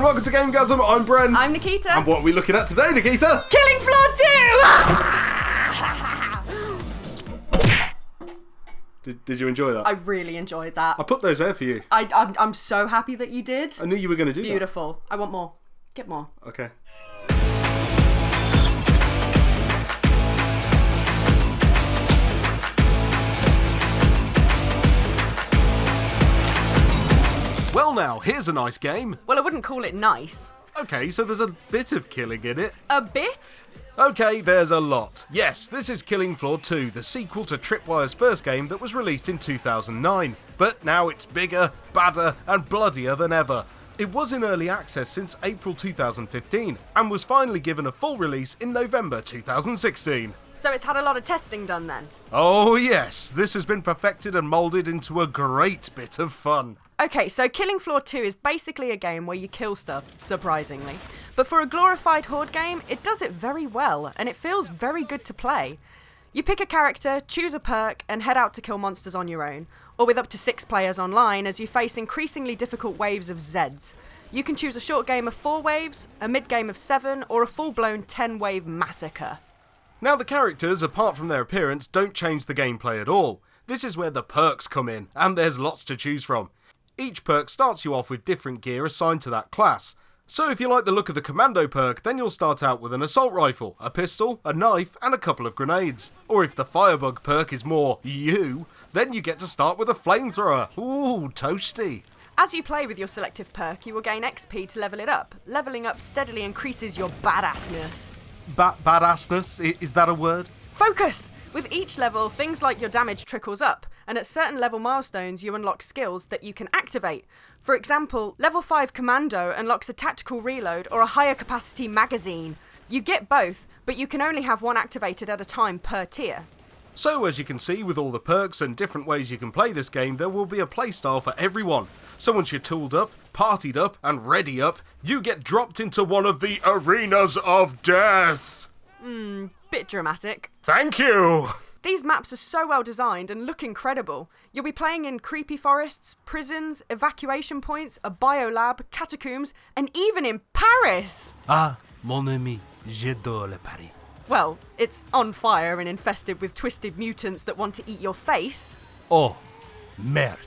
welcome to GameGazm. I'm Bren. I'm Nikita. And what are we looking at today, Nikita? Killing Floor 2! Did you enjoy that? I really enjoyed that. I put those there for you. I'm so happy that you did. I knew you were going to do that. Beautiful. I want more. Get more. Okay. Well now, here's a nice game. Well, I wouldn't call it nice. Okay, so there's a bit of killing in it. A bit? Okay, there's a lot. Yes, this is Killing Floor 2, the sequel to Tripwire's first game that was released in 2009. But now it's bigger, badder, and bloodier than ever. It was in early access since April 2015, and was finally given a full release in November 2016. So it's had a lot of testing done then? Oh yes, this has been perfected and moulded into a great bit of fun. Okay, so Killing Floor 2 is basically a game where you kill stuff, surprisingly. But for a glorified horde game, it does it very well, and it feels very good to play. You pick a character, choose a perk, and head out to kill monsters on your own, or with up to 6 players online as you face increasingly difficult waves of Zeds. You can choose a short game of 4 waves, a mid-game of 7, or a full-blown 10-wave massacre. Now the characters, apart from their appearance, don't change the gameplay at all. This is where the perks come in, and there's lots to choose from. Each perk starts you off with different gear assigned to that class. So if you like the look of the commando perk, then you'll start out with an assault rifle, a pistol, a knife, and a couple of grenades. Or if the firebug perk is more you, then you get to start with a flamethrower. Ooh, toasty. As you play with your selective perk, you will gain XP to level it up. Leveling up steadily increases your badassness. Badassness? Is that a word? Focus! With each level, things like your damage trickles up, and at certain level milestones you unlock skills that you can activate. For example, level 5 Commando unlocks a tactical reload or a higher capacity magazine. You get both, but you can only have one activated at a time per tier. So as you can see, with all the perks and different ways you can play this game, there will be a playstyle for everyone. So once you're tooled up, partied up, and ready up, you get dropped into one of the arenas of death. Bit dramatic. Thank you! These maps are so well designed and look incredible. You'll be playing in creepy forests, prisons, evacuation points, a biolab, catacombs, and even in Paris! Ah, mon ami, j'adore le Paris. Well, it's on fire and infested with twisted mutants that want to eat your face. Oh, merde.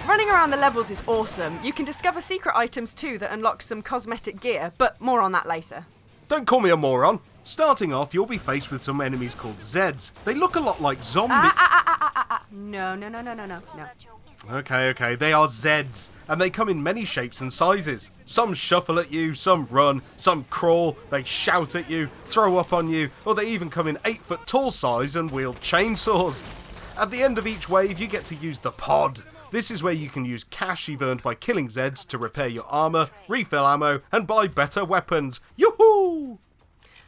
Running around the levels is awesome. You can discover secret items too that unlock some cosmetic gear, but more on that later. Don't call me a moron. Starting off, you'll be faced with some enemies called Zeds. They look a lot like zombies. No. Okay, they are Zeds, and they come in many shapes and sizes. Some shuffle at you, some run, some crawl, they shout at you, throw up on you, or they even come in 8-foot tall size and wield chainsaws. At the end of each wave, you get to use the pod. This is where you can use cash you've earned by killing Zeds to repair your armour, refill ammo, and buy better weapons. Yoo-hoo!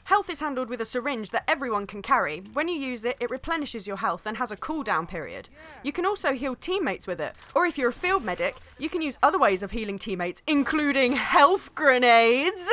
Health is handled with a syringe that everyone can carry. When you use it, it replenishes your health and has a cooldown period. You can also heal teammates with it, or if you're a field medic, you can use other ways of healing teammates, including health grenades.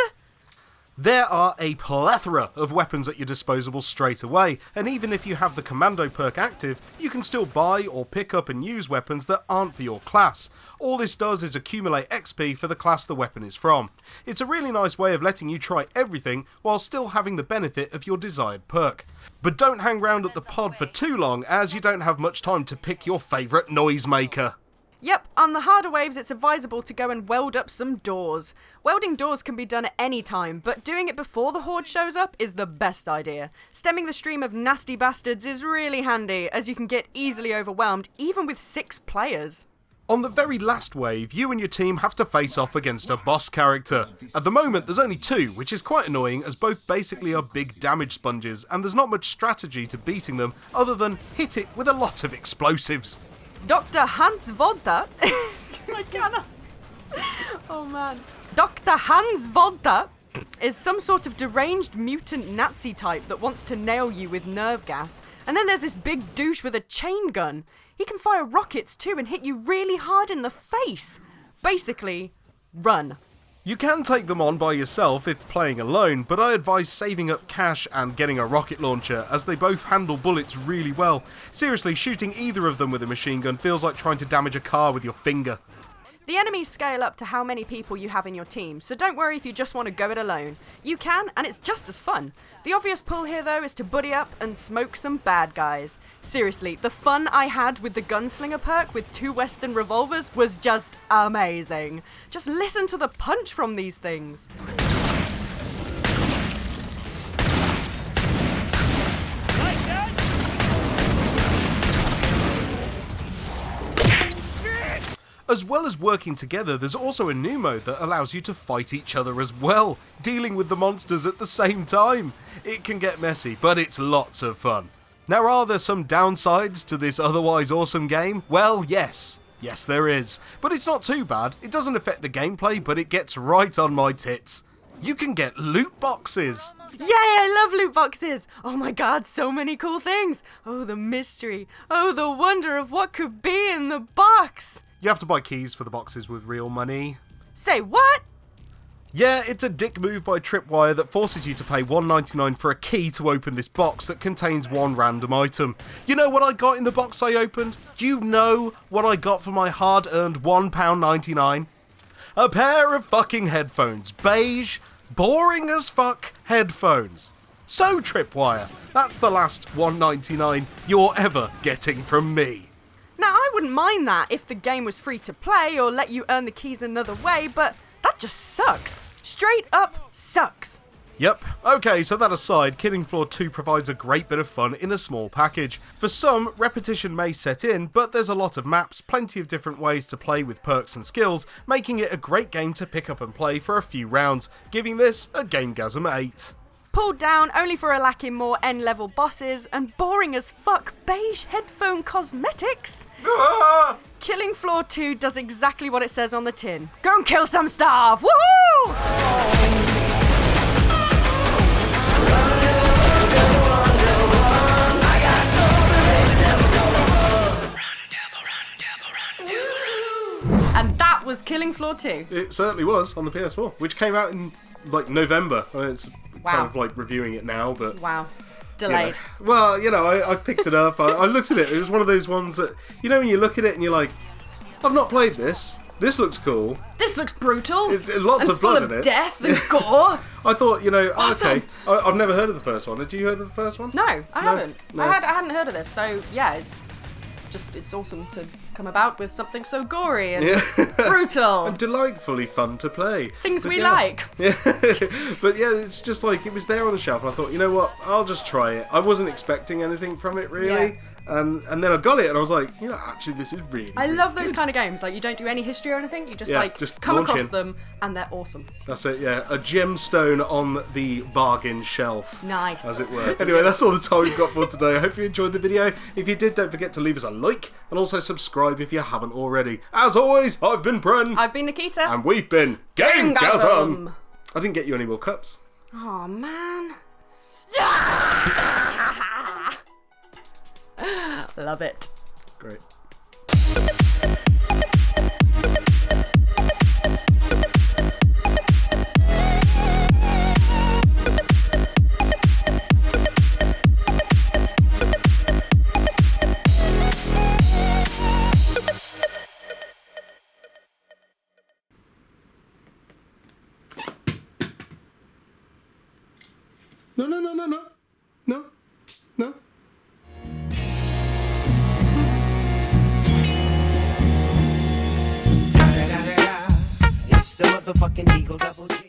There are a plethora of weapons at your disposal straight away, and even if you have the Commando perk active, you can still buy or pick up and use weapons that aren't for your class. All this does is accumulate XP for the class the weapon is from. It's a really nice way of letting you try everything while still having the benefit of your desired perk. But don't hang around at the pod for too long, as you don't have much time to pick your favourite noisemaker. Yep, on the harder waves it's advisable to go and weld up some doors. Welding doors can be done at any time, but doing it before the horde shows up is the best idea. Stemming the stream of nasty bastards is really handy, as you can get easily overwhelmed, even with 6 players. On the very last wave, you and your team have to face off against a boss character. At the moment, there's only 2, which is quite annoying, as both basically are big damage sponges, and there's not much strategy to beating them other than hit it with a lot of explosives. Dr. Hans Vodda... I cannot... Oh man. Dr. Hans Vodda is some sort of deranged mutant Nazi type that wants to nail you with nerve gas. And then there's this big douche with a chain gun. He can fire rockets too and hit you really hard in the face. Basically, run. You can take them on by yourself if playing alone, but I advise saving up cash and getting a rocket launcher, as they both handle bullets really well. Seriously, shooting either of them with a machine gun feels like trying to damage a car with your finger. The enemies scale up to how many people you have in your team, so don't worry if you just want to go it alone. You can, and it's just as fun. The obvious pull here though is to buddy up and smoke some bad guys. Seriously, the fun I had with the gunslinger perk with 2 Western revolvers was just amazing. Just listen to the punch from these things. As well as working together, there's also a new mode that allows you to fight each other as well, dealing with the monsters at the same time. It can get messy, but it's lots of fun. Now, are there some downsides to this otherwise awesome game? Well, yes. Yes, there is. But it's not too bad. It doesn't affect the gameplay, but it gets right on my tits. You can get loot boxes. Yay, I love loot boxes. Oh my god, so many cool things. Oh, the mystery. Oh, the wonder of what could be in the box. You have to buy keys for the boxes with real money. Say what? Yeah, it's a dick move by Tripwire that forces you to pay $1.99 for a key to open this box that contains one random item. You know what I got in the box I opened? You know what I got for my hard-earned £1.99? A pair of fucking headphones. Beige, boring as fuck headphones. So, Tripwire, that's the last $1.99 you're ever getting from me. Now, I wouldn't mind that if the game was free to play or let you earn the keys another way, but that just sucks. Straight up sucks. Yep. Okay, so that aside, Killing Floor 2 provides a great bit of fun in a small package. For some, repetition may set in, but there's a lot of maps, plenty of different ways to play with perks and skills, making it a great game to pick up and play for a few rounds, giving this a GameGazm 8. Pulled down only for a lacking more end-level bosses and boring as fuck beige headphone cosmetics. Killing Floor 2 does exactly what it says on the tin. Go and kill some stuff! Woohoo! And that was Killing Floor 2. It certainly was on the PS4, which came out in like November. I mean, it's kind of like reviewing it now, but wow, delayed. Well, I picked it up. I looked at it. It was one of those ones that when you look at it and you're like, I've not played this. This looks cool. This looks brutal. Lots of blood in it. Full of death and gore. I thought, awesome. Okay. I've never heard of the first one. Did you hear of the first one? No, I haven't. No. I hadn't heard of this. So yeah, it's awesome to come about with something so gory and brutal and delightfully fun to play. Things we like. Yeah. But yeah, it's just like it was there on the shelf and I thought, you know what, I'll just try it. I wasn't expecting anything from it really. Yeah. And then I got it and I was like, actually this is really I really love those good. kind of games. Like you don't do any history or anything. You just just come launch across in. them and they're awesome. That's it, yeah. A gemstone on the bargain shelf. Nice. As it were. Anyway, that's all the time we've got for today. I hope you enjoyed the video. If you did, don't forget to leave us a like and also subscribe if you haven't already. As always, I've been Bren. I've been Nikita. And we've been GameGazm. GameGazm. I didn't get you any more cups. Oh man. Love it. Great. No. No. No. It's the motherfucking Eagle Double G.